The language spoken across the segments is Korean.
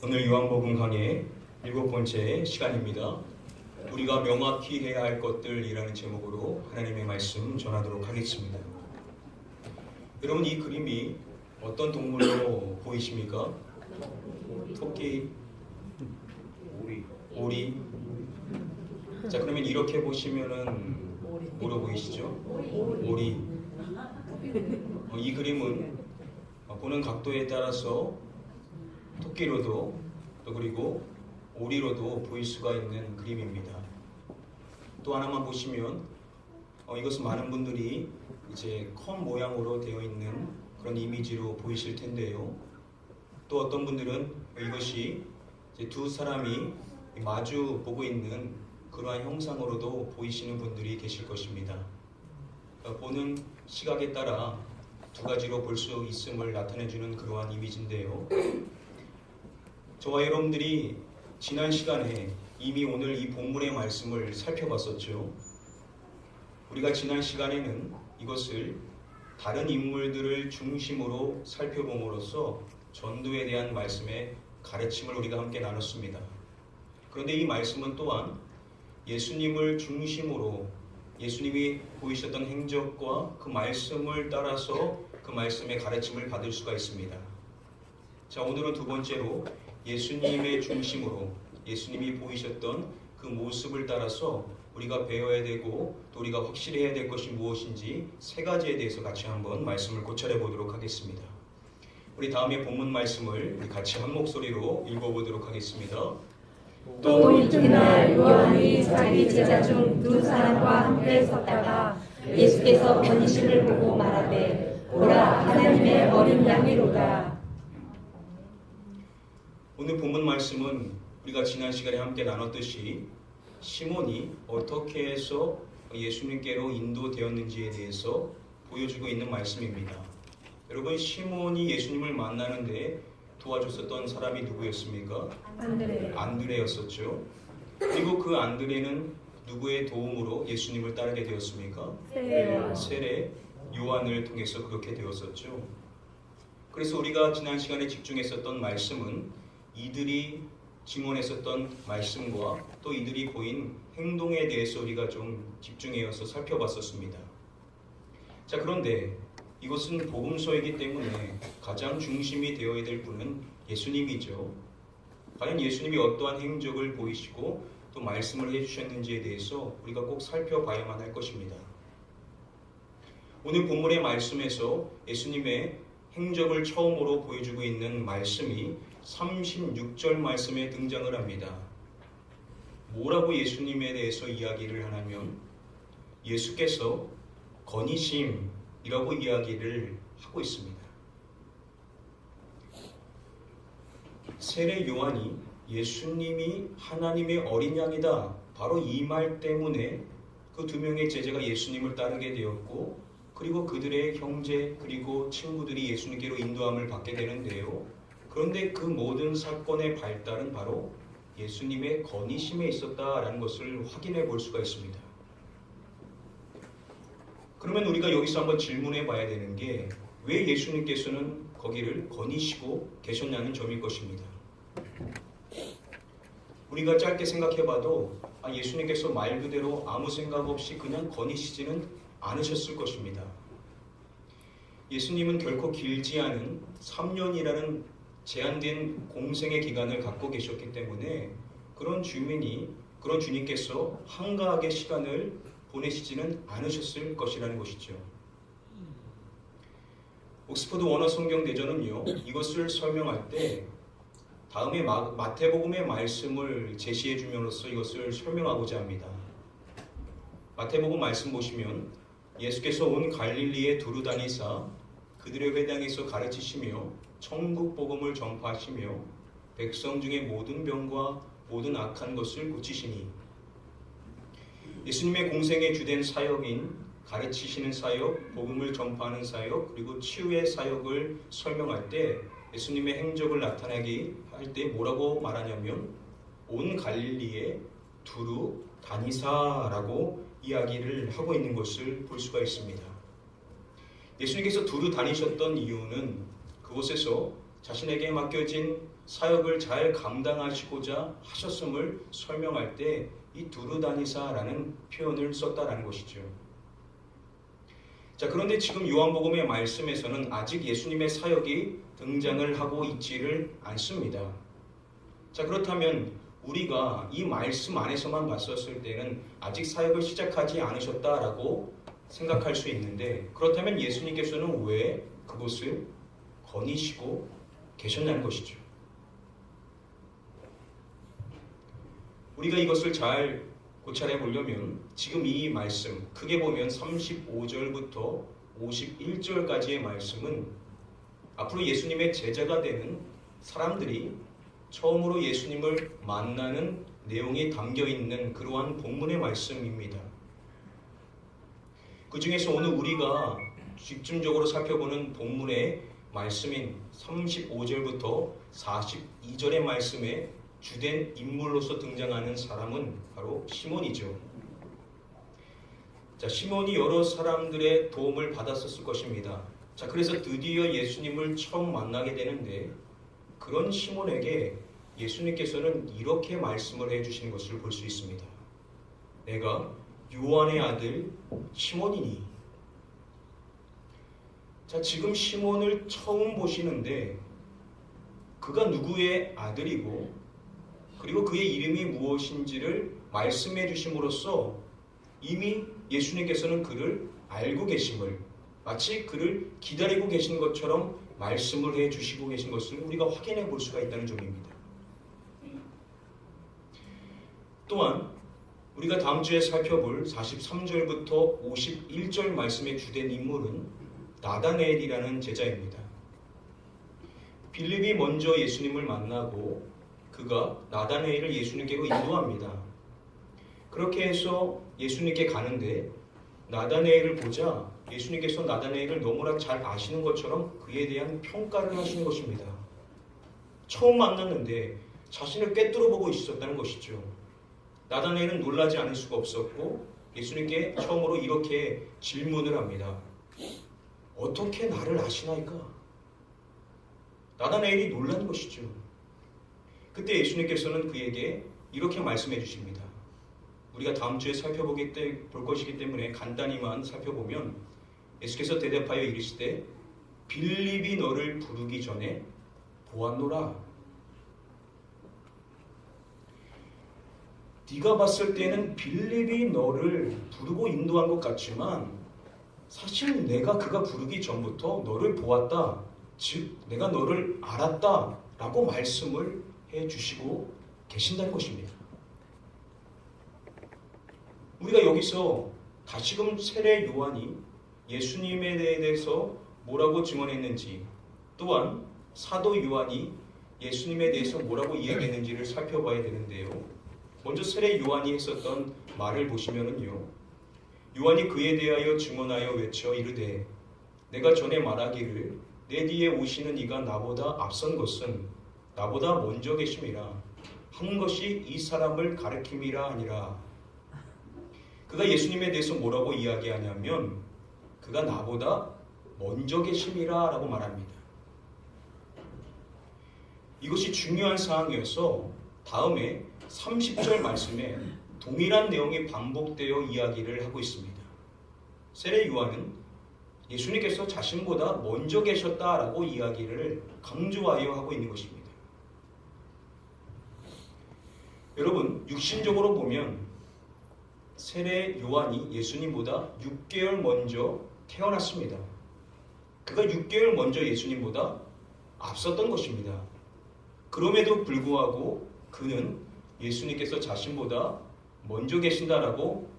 오늘 요한복음 강의 7번째 시간입니다. 우리가 명확히 해야 할 것들이라는 제목으로 하나님의 말씀 전하도록 하겠습니다. 여러분, 이 그림이 어떤 동물로 보이십니까? 토끼, 오리. 자, 그러면 이렇게 보시면은 뭐로 보이시죠? 오리. 이 그림은 보는 각도에 따라서 토끼로도 또 그리고 오리로도 보일 수가 있는 그림입니다. 또 하나만 보시면 이것은 많은 분들이 이제 컵 모양으로 되어 있는 그런 이미지로 보이실 텐데요. 또 어떤 분들은 이것이 이제 두 사람이 마주 보고 있는 그러한 형상으로도 보이시는 분들이 계실 것입니다. 보는 시각에 따라 두 가지로 볼 수 있음을 나타내주는 그러한 이미지인데요. 저와 여러분들이 지난 시간에 이미 오늘 이 본문의 말씀을 살펴봤었죠. 우리가 지난 시간에는 이것을 다른 인물들을 중심으로 살펴봄으로써 전도에 대한 말씀의 가르침을 우리가 함께 나눴습니다. 그런데 이 말씀은 또한 예수님을 중심으로 예수님이 보이셨던 행적과 그 말씀을 따라서 그 말씀의 가르침을 받을 수가 있습니다. 자, 오늘은 두 번째로 예수님의 중심으로 예수님이 보이셨던 그 모습을 따라서 우리가 배워야 되고 또 우리가 확실히 해야 될 것이 무엇인지 세 가지에 대해서 같이 한번 말씀을 고찰해 보도록 하겠습니다. 우리 다음에 본문 말씀을 같이 한 목소리로 읽어보도록 하겠습니다. 또 이튿날 요한이 자기 제자 중 두 사람과 함께 섰다가 예수께서 건니심을 보고 말하되 보라 하나님의 어린 양이로다. 오늘 본문 말씀은 우리가 지난 시간에 함께 나눴듯이 시몬이 어떻게 해서 예수님께로 인도되었는지에 대해서 보여주고 있는 말씀입니다. 여러분, 시몬이 예수님을 만나는데 도와줬었던 사람이 누구였습니까? 안드레였었죠. 그리고 그 안드레는 누구의 도움으로 예수님을 따르게 되었습니까? 세례 요한을 통해서 그렇게 되었었죠. 그래서 우리가 지난 시간에 집중했었던 말씀은 이들이 증언했었던 말씀과 또 이들이 보인 행동에 대해서 우리가 좀 집중해서 살펴봤었습니다. 자, 그런데 이것은 복음서이기 때문에 가장 중심이 되어야 될 분은 예수님이죠. 과연 예수님이 어떠한 행적을 보이시고 또 말씀을 해주셨는지에 대해서 우리가 꼭 살펴봐야만 할 것입니다. 오늘 본문의 말씀에서 예수님의 행적을 처음으로 보여주고 있는 말씀이 36절 말씀에 등장을 합니다. 뭐라고 예수님에 대해서 이야기를 하냐면 예수께서 건이심이라고 이야기를 하고 있습니다. 세례 요한이 예수님이 하나님의 어린 양이다, 바로 이 말 때문에 그 두 명의 제자가 예수님을 따르게 되었고 그리고 그들의 형제 그리고 친구들이 예수님께로 인도함을 받게 되는데요. 그런데 그 모든 사건의 발달은 바로 예수님의 건의심에 있었다라는 것을 확인해 볼 수가 있습니다. 그러면 우리가 여기서 한번 질문해 봐야 되는 게 왜 예수님께서는 거기를 거니시고 계셨냐는 점일 것입니다. 우리가 짧게 생각해 봐도 예수님께서 말 그대로 아무 생각 없이 그냥 거니시지는 않으셨을 것입니다. 예수님은 결코 길지 않은 3년이라는 제한된 공생의 기간을 갖고 계셨기 때문에 그런 주님께서 한가하게 시간을 보내시지는 않으셨을 것이라는 것이죠. 옥스퍼드 원어 성경 대전은요, 이것을 설명할 때 다음에 마태복음의 말씀을 제시해 줌으로써 이것을 설명하고자 합니다. 마태복음 말씀 보시면 예수께서 온 갈릴리에 두루 다니사 그들의 회당에서 가르치시며 천국 복음을 전파하시며 백성 중에 모든 병과 모든 악한 것을 고치시니, 예수님의 공생의 주된 사역인 가르치시는 사역, 복음을 전파하는 사역, 그리고 치유의 사역을 설명할 때 예수님의 행적을 나타내기 할 때 뭐라고 말하냐면 온 갈릴리에 두루 다니사라고 이야기를 하고 있는 것을 볼 수가 있습니다. 예수님께서 두루 다니셨던 이유는 그곳에서 자신에게 맡겨진 사역을 잘 감당하시고자 하셨음을 설명할 때 이 두루다니사라는 표현을 썼다라는 것이죠. 자, 그런데 지금 요한복음의 말씀에서는 아직 예수님의 사역이 등장을 하고 있지를 않습니다. 자, 그렇다면 우리가 이 말씀 안에서만 봤었을 때는 아직 사역을 시작하지 않으셨다라고 생각할 수 있는데, 그렇다면 예수님께서는 왜 그곳을 거니시고 계셨냐는 것이죠. 우리가 이것을 잘 고찰해 보려면 지금 이 말씀, 크게 보면 35절부터 51절까지의 말씀은 앞으로 예수님의 제자가 되는 사람들이 처음으로 예수님을 만나는 내용이 담겨 있는 그러한 본문의 말씀입니다. 그 중에서 오늘 우리가 집중적으로 살펴보는 본문의 말씀인 35절부터 42절의 말씀에 주된 인물로서 등장하는 사람은 바로 시몬이죠. 자, 시몬이 여러 사람들의 도움을 받았었을 것입니다. 자, 그래서 드디어 예수님을 처음 만나게 되는데, 그런 시몬에게 예수님께서는 이렇게 말씀을 해주시는 것을 볼 수 있습니다. 내가 요한의 아들 시몬이니. 자, 지금 시몬을 처음 보시는데 그가 누구의 아들이고 그리고 그의 이름이 무엇인지를 말씀해 주심으로써 이미 예수님께서는 그를 알고 계심을, 마치 그를 기다리고 계신 것처럼 말씀을 해 주시고 계신 것을 우리가 확인해 볼 수가 있다는 점입니다. 또한 우리가 다음 주에 살펴볼 43절부터 51절 말씀의 주된 인물은 나다나엘이라는 제자입니다. 빌립이 먼저 예수님을 만나고 그가 나다나엘을 예수님께로 인도합니다. 그렇게 해서 예수님께 가는데 나다나엘을 보자 예수님께서 나다나엘을 너무나 잘 아시는 것처럼 그에 대한 평가를 하시는 것입니다. 처음 만났는데 자신을 꿰뚫어 보고 있었다는 것이죠. 나다나엘은 놀라지 않을 수가 없었고 예수님께 처음으로 이렇게 질문을 합니다. 어떻게 나를 아시나이까? 나다나엘이 놀란 것이죠. 그때 예수님께서는 그에게 이렇게 말씀해 주십니다. 우리가 다음 주에 볼 것이기 때문에 간단히만 살펴보면 예수께서 대답하여 이르시되 빌립이 너를 부르기 전에 보았노라. 네가 봤을 때는 빌립이 너를 부르고 인도한 것 같지만 사실 내가 그가 부르기 전부터 너를 보았다. 즉 내가 너를 알았다 라고 말씀을 해주시고 계신다는 것입니다. 우리가 여기서 다시금 세례 요한이 예수님에 대해서 뭐라고 증언했는지, 또한 사도 요한이 예수님에 대해서 뭐라고 이야기했는지를 살펴봐야 되는데요. 먼저 세례 요한이 했었던 말을 보시면은요, 요한이 그에 대하여 증언하여 외쳐 이르되 내가 전에 말하기를 내 뒤에 오시는 이가 나보다 앞선 것은 나보다 먼저 계심이라 한 것이 이 사람을 가리킴이라 하니라. 그가 예수님에 대해서 뭐라고 이야기하냐면 그가 나보다 먼저 계심이라 라고 말합니다. 이것이 중요한 사항이어서 다음에 30절 말씀에 동일한 내용이 반복되어 이야기를 하고 있습니다. 세례 요한은 예수님께서 자신보다 먼저 계셨다라고 이야기를 강조하여 하고 있는 것입니다. 여러분, 육신적으로 보면 세례 요한이 예수님보다 6개월 먼저 태어났습니다. 그가 6개월 먼저 예수님보다 앞섰던 것입니다. 그럼에도 불구하고 그는 예수님께서 자신보다 먼저 계신다라고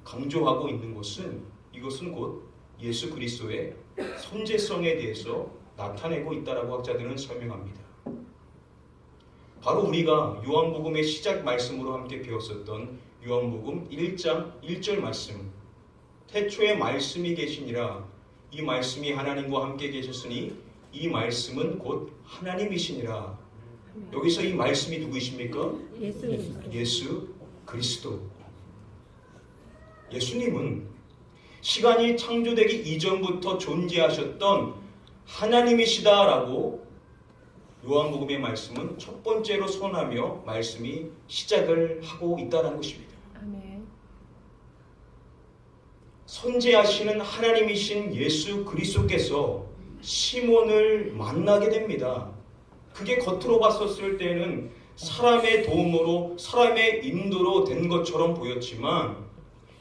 강조하고 있는 것은, 이것은 곧 예수 그리스도의 선제성에 대해서 나타내고 있다라고 학자들은 설명합니다. 바로 우리가 요한복음의 시작 말씀으로 함께 배웠었던 요한복음 1장 1절 말씀, 태초에 말씀이 계시니라 이 말씀이 하나님과 함께 계셨으니 이 말씀은 곧 하나님이시니라. 여기서 이 말씀이 누구이십니까? 예수 그리스도. 예수님은 시간이 창조되기 이전부터 존재하셨던 하나님이시다라고 요한복음의 말씀은 첫 번째로 선하며 말씀이 시작을 하고 있다는 것입니다. 아멘. 선지하시는 하나님이신 예수 그리스도께서 시몬을 만나게 됩니다. 그게 겉으로 봤었을 때는 사람의 도움으로 사람의 인도로 된 것처럼 보였지만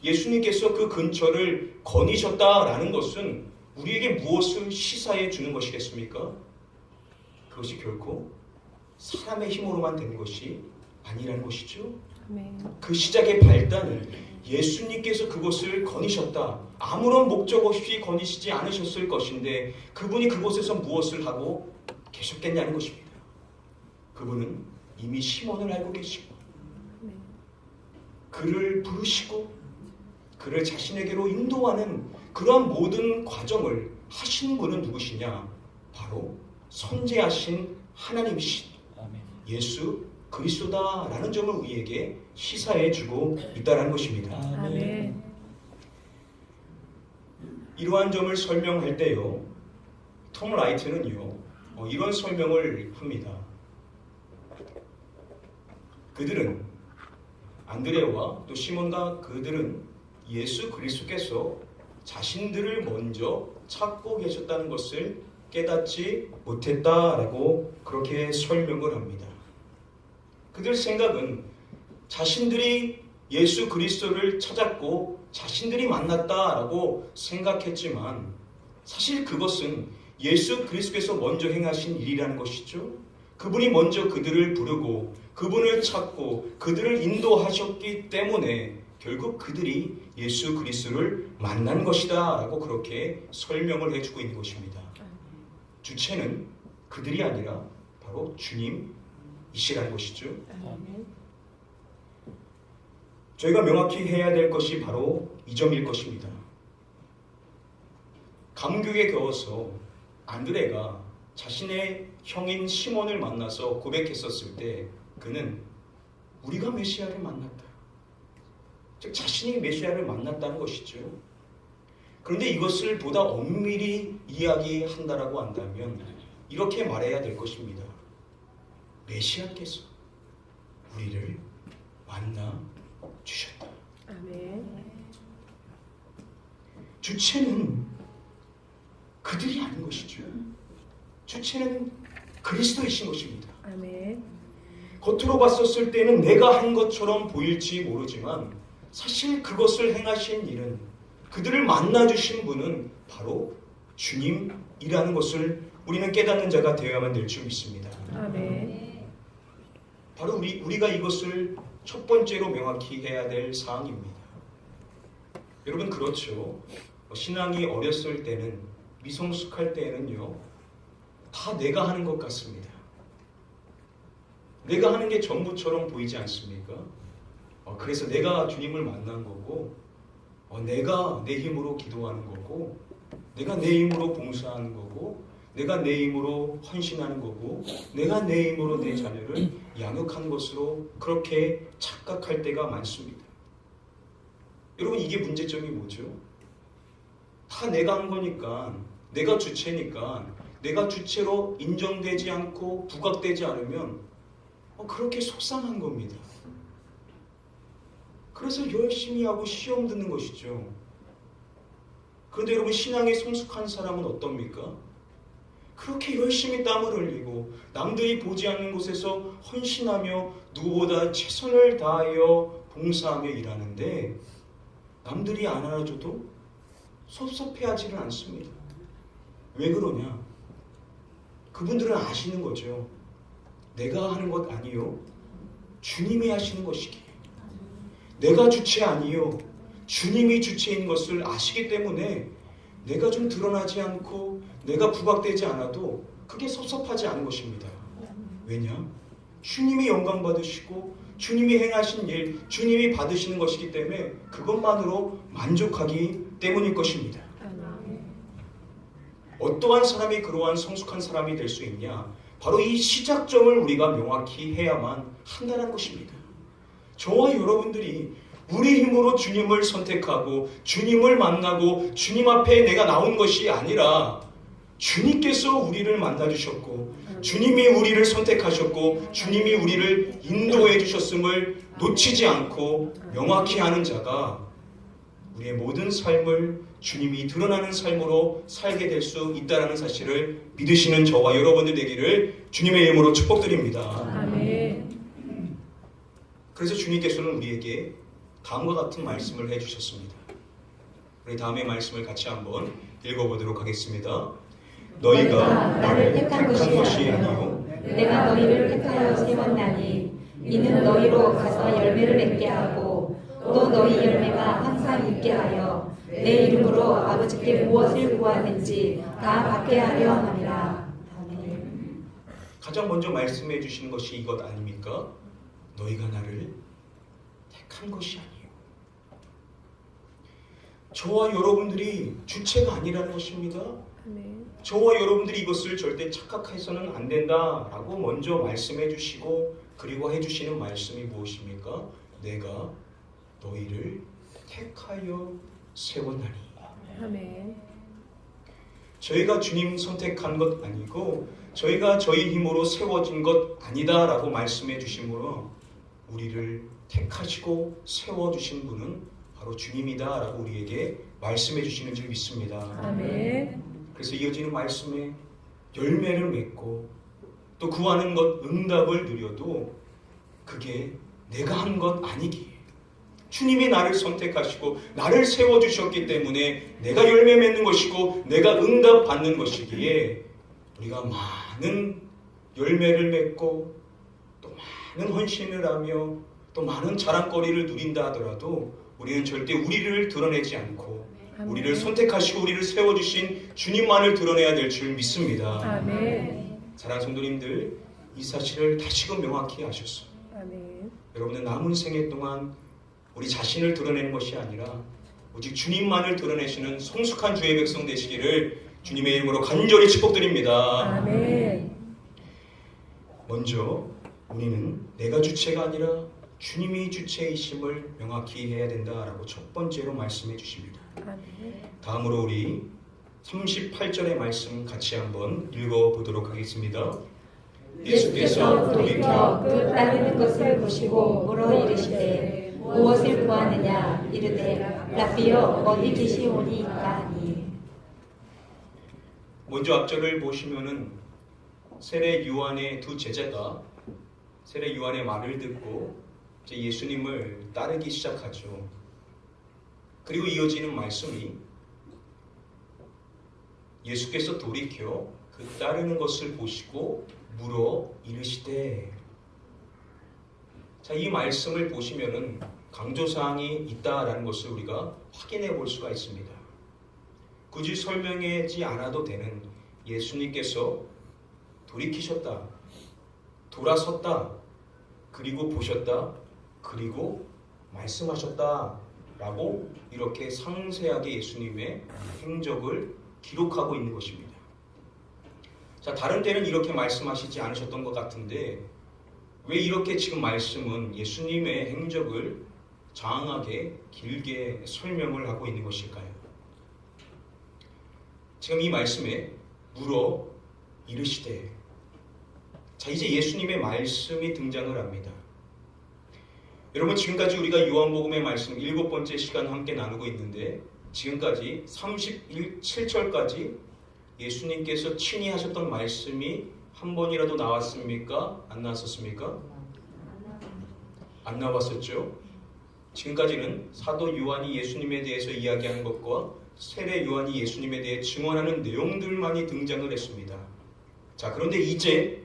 예수님께서 그 근처를 거니셨다라는 것은 우리에게 무엇을 시사해 주는 것이겠습니까? 그것이 결코 사람의 힘으로만 된 것이 아니라는 것이죠. 아멘. 그 시작의 발단은 예수님께서 그곳을 거니셨다. 아무런 목적 없이 거니시지 않으셨을 것인데 그분이 그곳에서 무엇을 하고 계셨겠냐는 것입니다. 그분은 이미 시몬을 알고 계시고 그를 부르시고 그를 자신에게로 인도하는 그러한 모든 과정을 하신 분은 누구시냐? 바로 선지하신 하나님이신 예수 그리스도다라는 점을 우리에게 시사해주고 있다는 것입니다. 아멘. 이러한 점을 설명할 때요, 톰 라이트는요 이런 설명을 합니다. 그들은 안드레와 또 시몬과 그들은 예수 그리스도께서 자신들을 먼저 찾고 계셨다는 것을 깨닫지 못했다라고 그렇게 설명을 합니다. 그들 생각은 자신들이 예수 그리스도를 찾았고 자신들이 만났다라고 생각했지만 사실 그것은 예수 그리스도께서 먼저 행하신 일이라는 것이죠. 그분이 먼저 그들을 부르고 그분을 찾고 그들을 인도하셨기 때문에 결국 그들이 예수 그리스도를 만난 것이다 라고 그렇게 설명을 해주고 있는 것입니다. 주체는 그들이 아니라 바로 주님이시라는 것이죠. 저희가 명확히 해야 될 것이 바로 이 점일 것입니다. 감격에 겨워서 안드레가 자신의 형인 시몬을 만나서 고백했었을 때 그는 우리가 메시아를 만났다. 즉 자신이 메시아를 만났다는 것이죠. 그런데 이것을 보다 엄밀히 이야기한다라고 한다면 이렇게 말해야 될 것입니다. 메시아께서 우리를 만나 주셨다. 아멘. 주체는 그들이 아닌 것이죠. 주체는 그리스도이신 것입니다. 아멘. 겉으로 봤었을 때는 내가 한 것처럼 보일지 모르지만 사실 그것을 행하신 일은 그들을 만나주신 분은 바로 주님이라는 것을 우리는 깨닫는 자가 되어야만 될 줄 믿습니다. 아멘. 바로 우리가 이것을 첫 번째로 명확히 해야 될 사항입니다. 여러분 그렇죠. 신앙이 어렸을 때는 미성숙할 때는요 다 내가 하는 것 같습니다. 내가 하는 게 전부처럼 보이지 않습니까? 그래서 내가 주님을 만난 거고 내가 내 힘으로 기도하는 거고 내가 내 힘으로 봉사하는 거고 내가 내 힘으로 헌신하는 거고 내가 내 힘으로 내 자녀를 양육한 것으로 그렇게 착각할 때가 많습니다. 여러분 이게 문제점이 뭐죠? 다 내가 한 거니까 내가 주체니까 내가 주체로 인정되지 않고 부각되지 않으면 그렇게 속상한 겁니다. 그래서 열심히 하고 시험 듣는 것이죠. 그런데 여러분 신앙에 성숙한 사람은 어떻습니까? 그렇게 열심히 땀을 흘리고 남들이 보지 않는 곳에서 헌신하며 누구보다 최선을 다하여 봉사하며 일하는데 남들이 안 알아줘도 섭섭해하지는 않습니다. 왜 그러냐? 그분들은 아시는 거죠. 내가 하는 것 아니요 주님이 하시는 것이기에 내가 주체 아니요 주님이 주체인 것을 아시기 때문에 내가 좀 드러나지 않고 내가 부각되지 않아도 그게 섭섭하지 않은 것입니다. 왜냐? 주님이 영광 받으시고 주님이 행하신 일, 주님이 받으시는 것이기 때문에 그것만으로 만족하기 때문일 것입니다. 어떠한 사람이 그러한 성숙한 사람이 될 수 있냐? 바로 이 시작점을 우리가 명확히 해야만 한다는 것입니다. 저와 여러분들이 우리 힘으로 주님을 선택하고 주님을 만나고 주님 앞에 내가 나온 것이 아니라 주님께서 우리를 만나주셨고 주님이 우리를 선택하셨고 주님이 우리를 인도해 주셨음을 놓치지 않고 명확히 아는 자가 우리의 모든 삶을 주님이 드러나는 삶으로 살게 될 수 있다는 사실을 믿으시는 저와 여러분들 되기를 주님의 이름으로 축복드립니다. 아멘. 그래서 주님께서는 우리에게 다음과 같은 말씀을 해주셨습니다. 우리 다음의 말씀을 같이 한번 읽어보도록 하겠습니다. 너희가 나를 택한 것이 아니요 내가 너희를 택하여 세웠나니 이는 너희로 가서 열매를 맺게 하고 또 너희 열매가 항상 있게 하여 내 이름으로 아버지께 무엇을 구하든지 다 받게 하려 함이라. 아멘. 가장 먼저 말씀해 주시는 것이 이것 아닙니까? 너희가 나를 택한 것이 아니요 저와 여러분들이 주체가 아니라는 것입니다. 저와 여러분들이 이것을 절대 착각해서는 안 된다라고 먼저 말씀해 주시고 그리고 해주시는 말씀이 무엇입니까? 내가 너희를 택하여 세웠나니. 아멘. 저희가 주님 선택한 것 아니고 저희가 저희 힘으로 세워진 것 아니다라고 말씀해 주심으로 우리를 택하시고 세워주신 분은 바로 주님이다라고 우리에게 말씀해 주시는 줄 믿습니다. 아멘. 그래서 이어지는 말씀에 열매를 맺고 또 구하는 것 응답을 누려도 그게 내가 한 것 아니기에 주님이 나를 선택하시고 나를 세워주셨기 때문에 내가 열매 맺는 것이고 내가 응답 받는 것이기에 우리가 많은 열매를 맺고 또 많은 헌신을 하며 또 많은 자랑거리를 누린다 하더라도 우리는 절대 우리를 드러내지 않고 우리를 선택하시고 우리를 세워주신 주님만을 드러내야 될 줄 믿습니다. 아멘. 사랑하는 성도님들, 이 사실을 다시금 명확히 아셨어요. 아멘. 여러분은 남은 생애 동안 우리 자신을 드러내는 것이 아니라 오직 주님만을 드러내시는 성숙한 주의 백성 되시기를 주님의 이름으로 간절히 축복드립니다. 아멘. 먼저 우리는 내가 주체가 아니라 주님이 주체이심을 명확히 해야 된다라고 첫 번째로 말씀해 주십니다. 아멘. 다음으로 우리 38절의 말씀 같이 한번 읽어보도록 하겠습니다. 예수께서 돌이켜 그 따르는 것을 보시고 물어 이르시되 무엇을 구하느냐 이르되 라비여 어디 계시오니이까 하니. 먼저 앞절을 보시면은 세례 요한의 두 제자가 세례 요한의 말을 듣고 이제 예수님을 따르기 시작하죠. 그리고 이어지는 말씀이 예수께서 돌이켜 그 따르는 것을 보시고 물어 이르시되. 자, 이 말씀을 보시면은 강조사항이 있다라는 것을 우리가 확인해 볼 수가 있습니다. 굳이 설명하지 않아도 되는 예수님께서 돌이키셨다, 돌아섰다, 그리고 보셨다, 그리고 말씀하셨다 라고 이렇게 상세하게 예수님의 행적을 기록하고 있는 것입니다. 자, 다른 때는 이렇게 말씀하시지 않으셨던 것 같은데 왜 이렇게 지금 말씀은 예수님의 행적을 장황하게 길게 설명을 하고 있는 것일까요? 지금 이 말씀에 물어 이르시되. 자, 이제 예수님의 말씀이 등장을 합니다. 여러분, 지금까지 우리가 요한복음의 말씀 7번째 시간 함께 나누고 있는데 지금까지 37절까지 예수님께서 친히 하셨던 말씀이 한 번이라도 나왔습니까? 안 나왔었습니까? 안 나왔었죠. 지금까지는 사도 요한이 예수님에 대해서 이야기하는 것과 세례 요한이 예수님에 대해 증언하는 내용들만이 등장을 했습니다. 자, 그런데 이제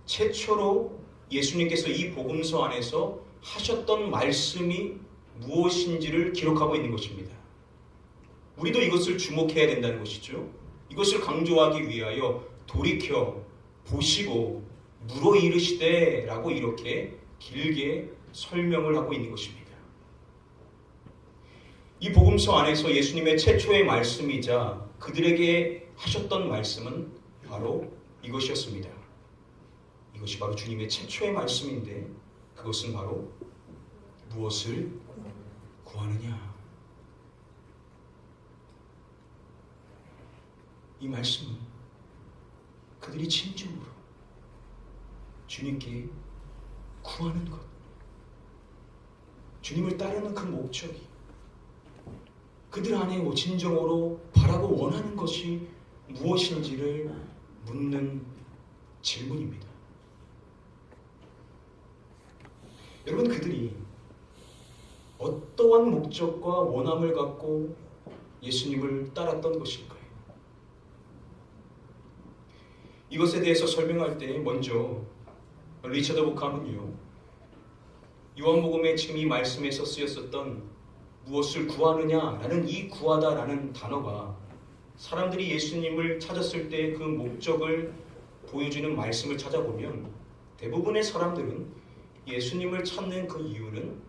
최초로 예수님께서 이 복음서 안에서 하셨던 말씀이 무엇인지를 기록하고 있는 것입니다. 우리도 이것을 주목해야 된다는 것이죠. 이것을 강조하기 위하여 돌이켜 보시고 물어 이르시되 라고 이렇게 길게 설명을 하고 있는 것입니다. 이 복음서 안에서 예수님의 최초의 말씀이자 그들에게 하셨던 말씀은 바로 이것이었습니다. 이것이 바로 주님의 최초의 말씀인데 그것은 바로 무엇을 구하느냐. 이 말씀은 그들이 진정으로 주님께 구하는 것, 주님을 따르는 그 목적이 그들 안에 진정으로 바라고 원하는 것이 무엇인지를 묻는 질문입니다. 여러분, 그들이 어떠한 목적과 원함을 갖고 예수님을 따랐던 것일까요? 이것에 대해서 설명할 때 먼저 리처드 보캄은요, 요한복음에 지금 이 말씀에서 쓰였었던 무엇을 구하느냐라는 이 구하다라는 단어가 사람들이 예수님을 찾았을 때 그 목적을 보여주는 말씀을 찾아보면 대부분의 사람들은 예수님을 찾는 그 이유는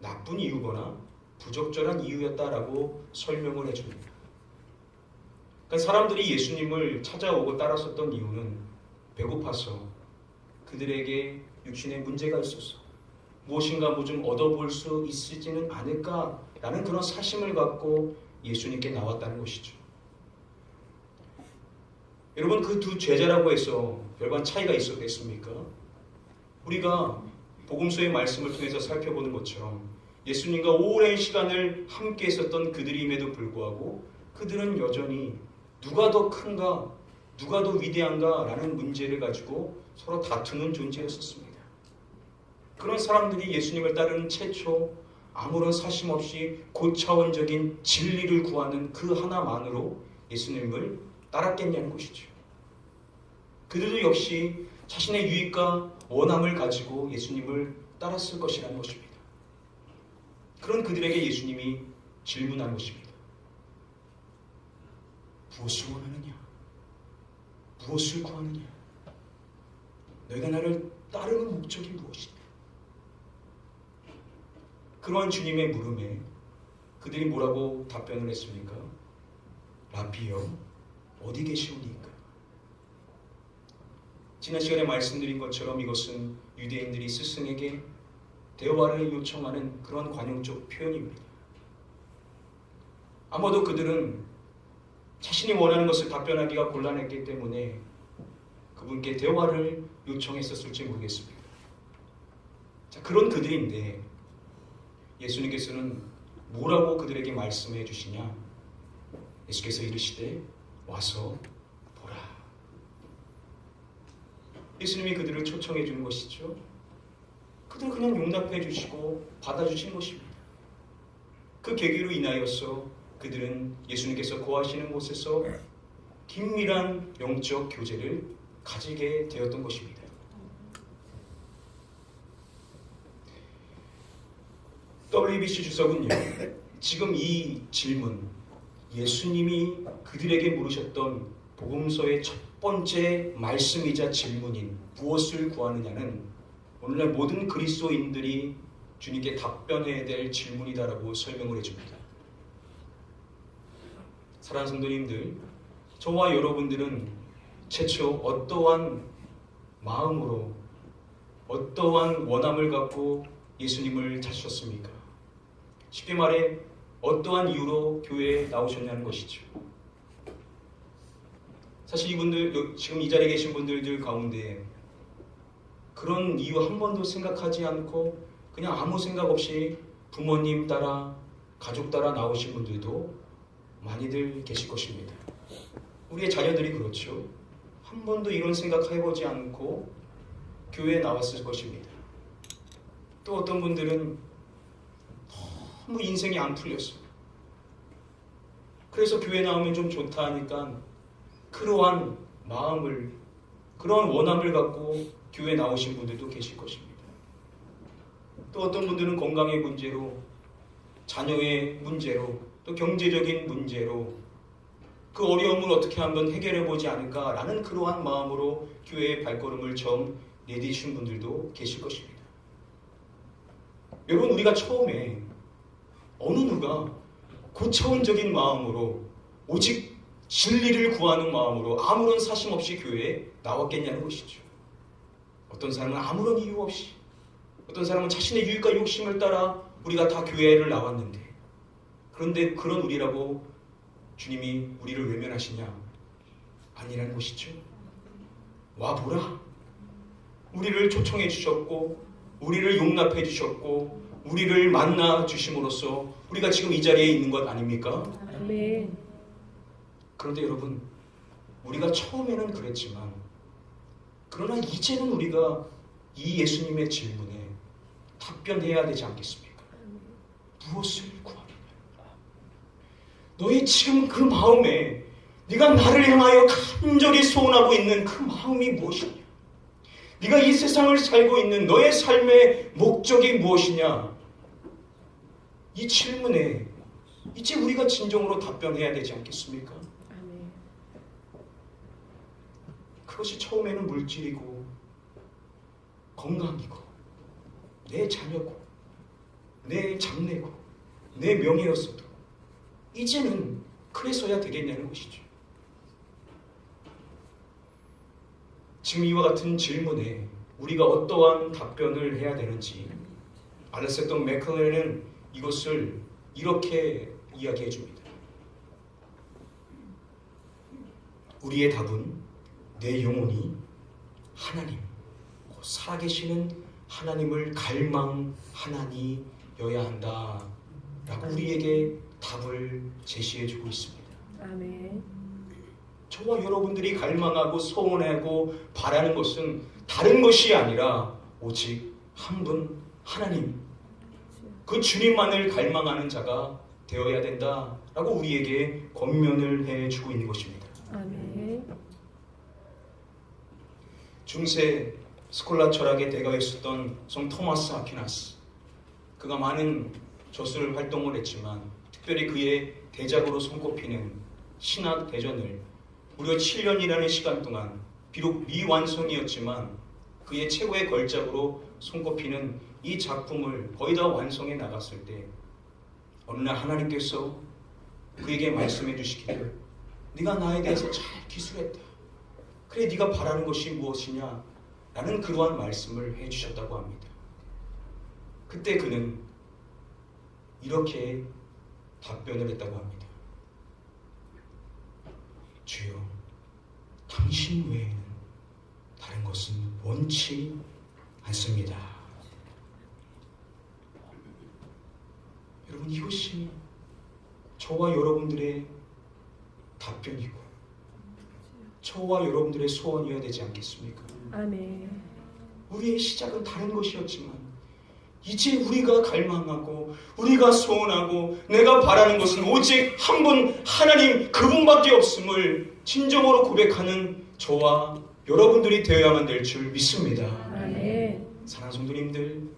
나쁜 이유거나 부적절한 이유였다라고 설명을 해줍니다. 그러니까 사람들이 예수님을 찾아오고 따랐었던 이유는 배고파서, 그들에게 육신에 문제가 있어서 무엇인가 뭐 좀 얻어볼 수 있지는 않을까라는 그런 사심을 갖고 예수님께 나왔다는 것이죠. 여러분, 그 두 제자라고 해서 별반 차이가 있었겠습니까? 우리가 복음서의 말씀을 통해서 살펴보는 것처럼 예수님과 오랜 시간을 함께 있었던 그들임에도 불구하고 그들은 여전히 누가 더 큰가, 누가 더 위대한가 라는 문제를 가지고 서로 다투는 존재였었습니다. 그런 사람들이 예수님을 따르는 최초 아무런 사심 없이 고차원적인 진리를 구하는 그 하나만으로 예수님을 따랐겠냐는 것이죠. 그들도 역시 자신의 유익과 원함을 가지고 예수님을 따랐을 것이라는 것입니다. 그런 그들에게 예수님이 질문한 것입니다. 무엇을 원하느냐? 무엇을 구하느냐? 너희가 나를 따르는 목적이 무엇이냐? 그러한 주님의 물음에 그들이 뭐라고 답변을 했습니까? 라비여, 어디 계시오니까? 지난 시간에 말씀드린 것처럼 이것은 유대인들이 스승에게 대화를 요청하는 그런 관용적 표현입니다. 아마도 그들은 자신이 원하는 것을 답변하기가 곤란했기 때문에 그분께 대화를 요청했었을지 모르겠습니다. 자, 그런 그들인데 예수님께서는 뭐라고 그들에게 말씀해 주시냐? 예수께서 이르시되 와서 보라. 예수님이 그들을 초청해 주는 것이죠. 그들을 그냥 용납해 주시고 받아주신 것입니다. 그 계기로 인하여서 그들은 예수님께서 거하시는 곳에서 긴밀한 영적 교제를 가지게 되었던 것입니다. WBC 주석은요, 지금 이 질문, 예수님이 그들에게 물으셨던 복음서의 첫 번째 말씀이자 질문인 무엇을 구하느냐는 오늘날 모든 그리스도인들이 주님께 답변해야 될 질문이다라고 설명을 해줍니다. 사랑하는 성도님들, 저와 여러분들은 최초 어떠한 마음으로, 어떠한 원함을 갖고 예수님을 찾으셨습니까? 쉽게 말해 어떠한 이유로 교회에 나오셨냐는 것이죠. 사실 이분들, 지금 이 자리에 계신 분들 가운데 그런 이유 한 번도 생각하지 않고 그냥 아무 생각 없이 부모님 따라, 가족 따라 나오신 분들도 많이들 계실 것입니다. 우리의 자녀들이 그렇죠. 한 번도 이런 생각 해보지 않고 교회에 나왔을 것입니다. 또 어떤 분들은 너무 인생이 안 풀렸어요. 그래서 교회 나오면 좀 좋다 하니까 그러한 마음을, 그런 원함을 갖고 교회 나오신 분들도 계실 것입니다. 또 어떤 분들은 건강의 문제로, 자녀의 문제로, 또 경제적인 문제로 그 어려움을 어떻게 한번 해결해 보지 않을까라는 그러한 마음으로 교회의 발걸음을 처음 내디신 분들도 계실 것입니다. 여러분, 우리가 처음에 어느 누가 고차원적인 마음으로 오직 진리를 구하는 마음으로 아무런 사심 없이 교회에 나왔겠냐는 것이죠. 어떤 사람은 아무런 이유 없이, 어떤 사람은 자신의 유익과 욕심을 따라 우리가 다 교회를 나왔는데, 그런데 그런 우리라고 주님이 우리를 외면하시냐? 아니라는 것이죠. 와보라. 우리를 초청해 주셨고 우리를 용납해 주셨고 우리를 만나 주심으로써 우리가 지금 이 자리에 있는 것 아닙니까? 아멘. 그런데 여러분, 우리가 처음에는 그랬지만 그러나 이제는 우리가 이 예수님의 질문에 답변해야 되지 않겠습니까? 무엇을 구하느냐? 너의 지금 그 마음에 네가 나를 향하여 간절히 소원하고 있는 그 마음이 무엇이냐? 네가 이 세상을 살고 있는 너의 삶의 목적이 무엇이냐? 이 질문에 이제 우리가 진정으로 답변해야 되지 않겠습니까? 아멘. 그것이 처음에는 물질이고 건강이고 내 자녀고 내 장래고 내 명예였어도 이제는 그래서야 되겠냐는 것이죠. 지금 이와 같은 질문에 우리가 어떠한 답변을 해야 되는지 알렉산더 맥클레는 이것을 이렇게 이야기해 줍니다. 우리의 답은 내 영혼이 하나님, 살아계시는 하나님을 갈망하나니여야 한다 라고 우리에게 답을 제시해 주고 있습니다. 아멘. 저와 여러분들이 갈망하고 소원하고 바라는 것은 다른 것이 아니라 오직 한 분 하나님, 그 주님만을 갈망하는 자가 되어야 된다라고 우리에게 권면을 해주고 있는 것입니다. 아멘. 중세 스콜라 철학의 대가였었던 성 토마스 아퀴나스, 그가 많은 저술 활동을 했지만 특별히 그의 대작으로 손꼽히는 신학 대전을 무려 7년이라는 시간 동안 비록 미완성이었지만 그의 최고의 걸작으로 손꼽히는 이 작품을 거의 다 완성해 나갔을 때 어느 날 하나님께서 그에게 말씀해 주시기를 네가 나에 대해서 잘 기술했다. 그래 네가 바라는 것이 무엇이냐? 라는 그러한 말씀을 해주셨다고 합니다. 그때 그는 이렇게 답변을 했다고 합니다. 주여, 당신 외에는 다른 것은 원치 않습니다. 여러분, 이것이 저와 여러분들의 답변이고 저와 여러분들의 소원이어야 되지 않겠습니까? 아멘. 우리의 시작은 다른 것이었지만 이제 우리가 갈망하고 우리가 소원하고 내가 바라는 것은 오직 한 분 하나님 그분밖에 없음을 진정으로 고백하는 저와 여러분들이 되어야만 될 줄 믿습니다. 아멘. 사랑하는 성도님들,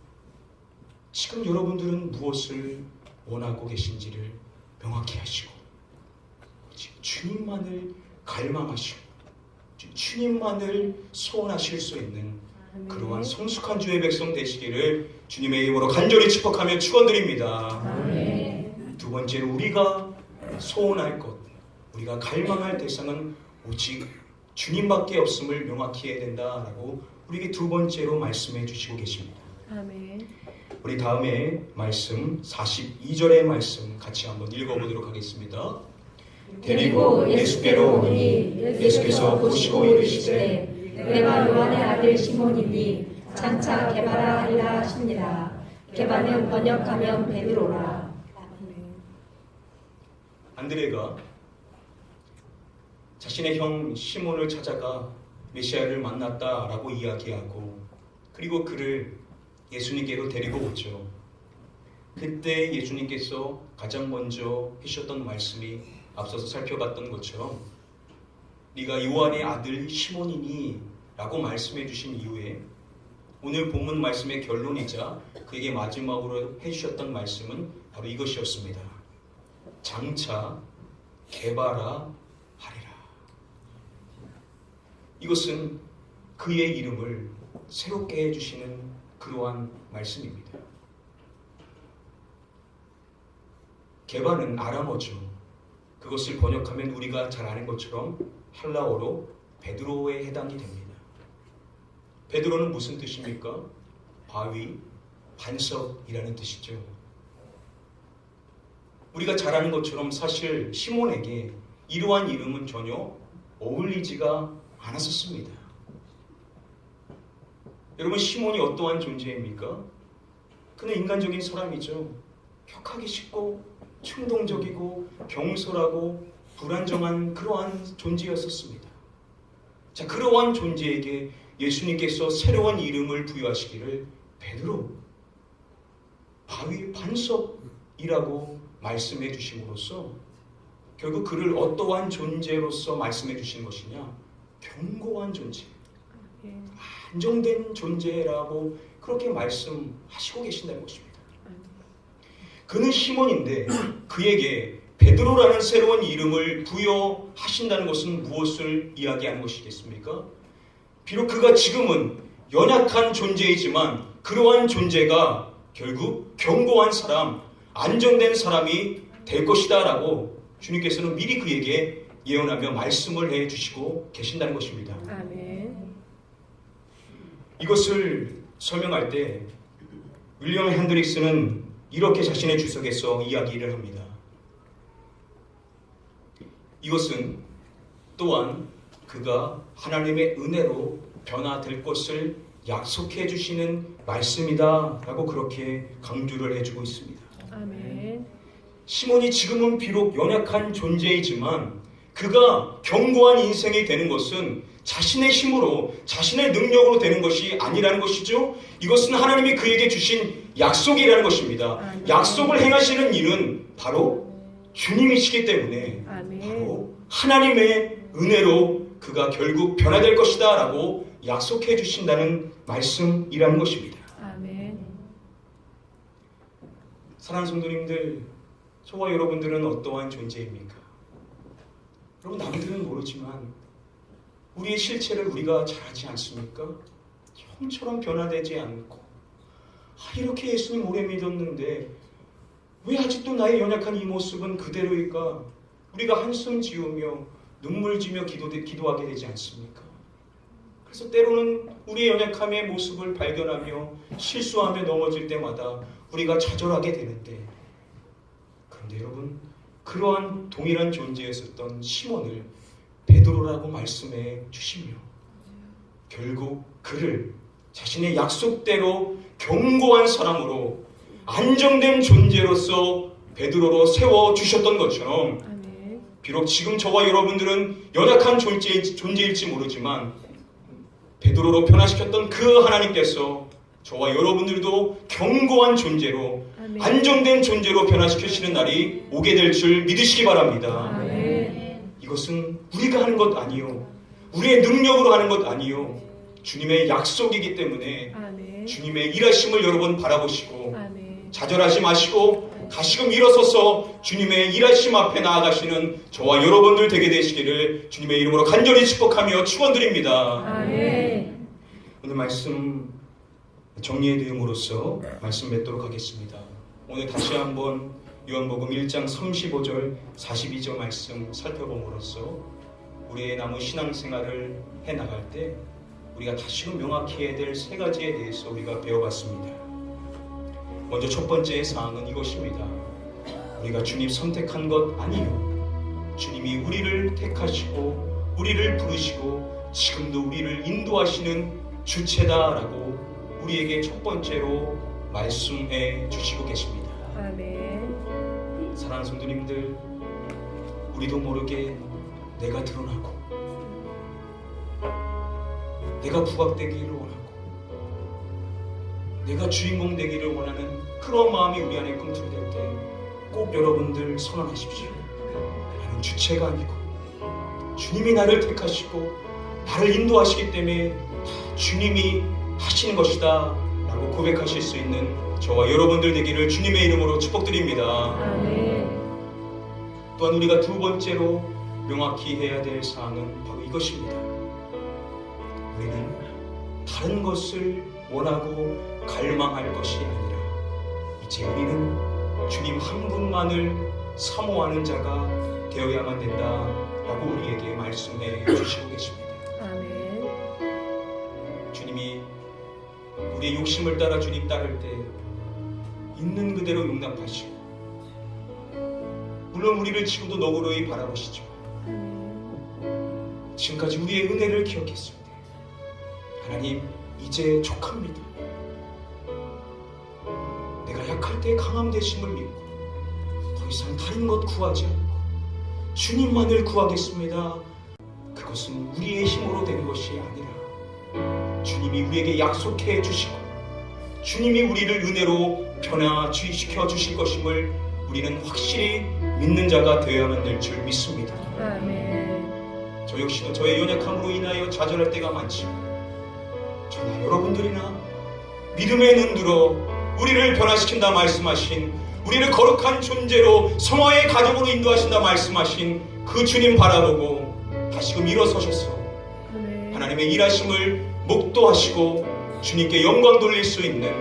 지금 여러분들은 무엇을 원하고 계신지를 명확히 하시고 오직 주님만을 갈망하시고 주님만을 소원하실 수 있는 그러한 성숙한 주의 백성 되시기를 주님의 이름으로 간절히 축복하며 축원드립니다. 아멘. 두 번째로 우리가 소원할 것, 우리가 갈망할 대상은 오직 주님밖에 없음을 명확히 해야 된다라고 우리에게 두 번째로 말씀해 주시고 계십니다. 아멘. 우리 다음에 말씀 42절의 말씀 같이 한번 읽어보도록 하겠습니다. 데리고 예수께로 오니 예수께서 보시고 이르시되 내가 요한의 아들 시몬이니 장차 게바라 하리라 하시니라. 게바는 번역하면 베드로라. 안드레가 자신의 형 시몬을 찾아가 메시아를 만났다라고 이야기하고 그리고 그를 예수님께로 데리고 오죠. 그때 예수님께서 가장 먼저 해주셨던 말씀이 앞서서 살펴봤던 것처럼 네가 요한의 아들 시몬이니 라고 말씀해 주신 이후에 오늘 본문 말씀의 결론이자 그에게 마지막으로 해주셨던 말씀은 바로 이것이었습니다. 장차 게바라 하리라. 이것은 그의 이름을 새롭게 해주시는 그러한 말씀입니다. 게바는 아람어죠. 그것을 번역하면 우리가 잘 아는 것처럼 헬라어로 베드로에 해당이 됩니다. 베드로는 무슨 뜻입니까? 바위, 반석이라는 뜻이죠. 우리가 잘 아는 것처럼 사실 시몬에게 이러한 이름은 전혀 어울리지가 않았었습니다. 여러분, 시몬이 어떠한 존재입니까? 그는 인간적인 사람이죠. 격하기 쉽고 충동적이고 경솔하고 불안정한 그러한 존재였었습니다. 자, 그러한 존재에게 예수님께서 새로운 이름을 부여하시기를 베드로, 바위 반석이라고 말씀해 주심으로써 결국 그를 어떠한 존재로서 말씀해 주신 것이냐? 견고한 존재, 안정된 존재라고 그렇게 말씀하시고 계신다는 것입니다. 그는 시몬인데 그에게 베드로라는 새로운 이름을 부여하신다는 것은 무엇을 이야기하는 것이겠습니까? 비록 그가 지금은 연약한 존재이지만 그러한 존재가 결국 견고한 사람, 안정된 사람이 될 것이다 라고 주님께서는 미리 그에게 예언하며 말씀을 해주시고 계신다는 것입니다. 아멘. 이것을 설명할 때 윌리엄 핸드릭스는 이렇게 자신의 주석에서 이야기를 합니다. 이것은 또한 그가 하나님의 은혜로 변화될 것을 약속해 주시는 말씀이다 라고 그렇게 강조를 해주고 있습니다. 아멘. 시몬이 지금은 비록 연약한 존재이지만 그가 견고한 인생이 되는 것은 자신의 힘으로, 자신의 능력으로 되는 것이 아니라는 것이죠. 이것은 하나님이 그에게 주신 약속이라는 것입니다. 아멘. 약속을 행하시는 일은 바로 주님이시기 때문에 아멘. 바로 하나님의 은혜로 그가 결국 변화될 것이다 라고 약속해 주신다는 말씀이라는 것입니다. 아멘. 사랑하는 성도님들, 저와 여러분들은 어떠한 존재입니까? 여러분, 남들은 모르지만 우리의 실체를 우리가 잘 알지 않습니까? 형처럼 변화되지 않고 이렇게 예수님 오래 믿었는데 왜 아직도 나의 연약한 이 모습은 그대로일까? 우리가 한숨 지으며 눈물 지며 기도하게 되지 않습니까? 그래서 때로는 우리의 연약함의 모습을 발견하며 실수하며 넘어질 때마다 우리가 좌절하게 되는데, 그런데 여러분, 그러한 동일한 존재였었던 시몬을 베드로라고 말씀해 주시며 결국 그를 자신의 약속대로 견고한 사람으로 안정된 존재로서 베드로로 세워주셨던 것처럼 아멘. 비록 지금 저와 여러분들은 연약한 존재일지 모르지만 베드로로 변화시켰던 그 하나님께서 저와 여러분들도 견고한 존재로 아멘. 안정된 존재로 변화시키시는 날이 오게 될 줄 믿으시기 바랍니다. 아멘. 이것은 우리가 하는 것 아니요, 우리의 능력으로 하는 것 아니요, 주님의 약속이기 때문에 아멘. 주님의 일하심을 여러분 바라보시고 아멘. 좌절하지 마시고 다시금 일어서서 주님의 일하심 앞에 나아가시는 저와 여러분들 되게 되시기를 주님의 이름으로 간절히 축복하며 축원드립니다. 아멘. 오늘 말씀 정리해 드림으로써 말씀 맺도록 하겠습니다. 오늘 다시 한번 요한복음 1장 35절 42절 말씀 살펴봄으로써 우리의 남은 신앙생활을 해나갈 때 우리가 다시금 명확히 해야 될 세 가지에 대해서 우리가 배워봤습니다. 먼저 첫 번째 사항은 이것입니다. 우리가 주님 선택한 것 아니요, 주님이 우리를 택하시고 우리를 부르시고 지금도 우리를 인도하시는 주체다라고 우리에게 첫 번째로 말씀해 주시고 계십니다. 아멘. 사랑하는 성도님들, 우리도 모르게 내가 드러나고 내가 부각되기를 원하고 내가 주인공 되기를 원하는 그런 마음이 우리 안에 꿈틀댈 때 꼭 여러분들 선언하십시오. 나는 주체가 아니고 주님이 나를 택하시고 나를 인도하시기 때문에 다 주님이 하시는 것이다 라고 고백하실 수 있는 저와 여러분들 되기를 주님의 이름으로 축복드립니다. 아멘. 또한 우리가 두 번째로 명확히 해야 될 사항은 바로 이것입니다. 우리는 다른 것을 원하고 갈망할 것이 아니라 이제 우리는 주님 한 분만을 사모하는 자가 되어야만 된다 라고 우리에게 말씀해 주시고 계십니다. 아멘. 주님이 우리의 욕심을 따라 주님 따를 때 있는 그대로 용납하시고, 물론 우리를 지금도 너그러이 바라보시죠. 지금까지 우리의 은혜를 기억했습니다. 하나님, 이제 족합니다. 내가 약할 때 강함 되심을 믿고 더 이상 다른 것 구하지 않고 주님만을 구하겠습니다. 그것은 우리의 힘으로 된 것이 아니라 주님이 우리에게 약속해 주시고 주님이 우리를 은혜로 변화시켜 주실 것임을 우리는 확실히 믿는 자가 되어야만 될 줄 믿습니다. 아멘. 저 역시도 저의 연약함으로 인하여 좌절할 때가 많지만 저나 여러분들이나 믿음의 눈 들어 우리를 변화시킨다 말씀하신, 우리를 거룩한 존재로 성화의 가정으로 인도하신다 말씀하신 그 주님 바라보고 다시금 일어서셔서 하나님의 일하심을 목도하시고 주님께 영광 돌릴 수 있는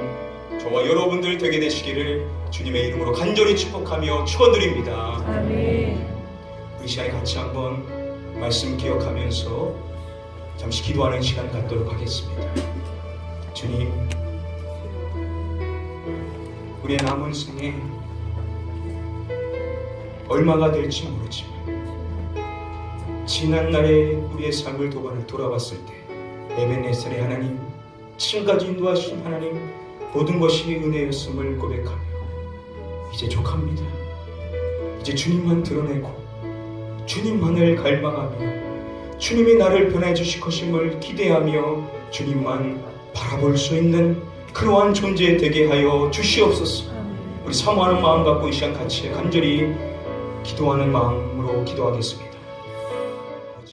저와 여러분들 되게 되시기를 주님의 이름으로 간절히 축복하며 축원드립니다. 아멘. 우리 시간에 같이 한번 말씀 기억하면서 잠시 기도하는 시간 갖도록 하겠습니다. 주님, 우리의 남은 생에 얼마가 될지 모르지만 지난날의 우리의 삶을 돌아봤을 때 에벤네셀의 하나님, 지금까지 인도하신 하나님, 모든 것이 은혜였음을 고백하며 이제 족합니다. 이제 주님만 드러내고 주님만을 갈망하며 주님이 나를 변해 주실 것임을 기대하며 주님만 바라볼 수 있는 그러한 존재 되게 하여 주시옵소서. 우리 사모하는 마음 갖고 이 시간 같이 간절히 기도하는 마음으로 기도하겠습니다.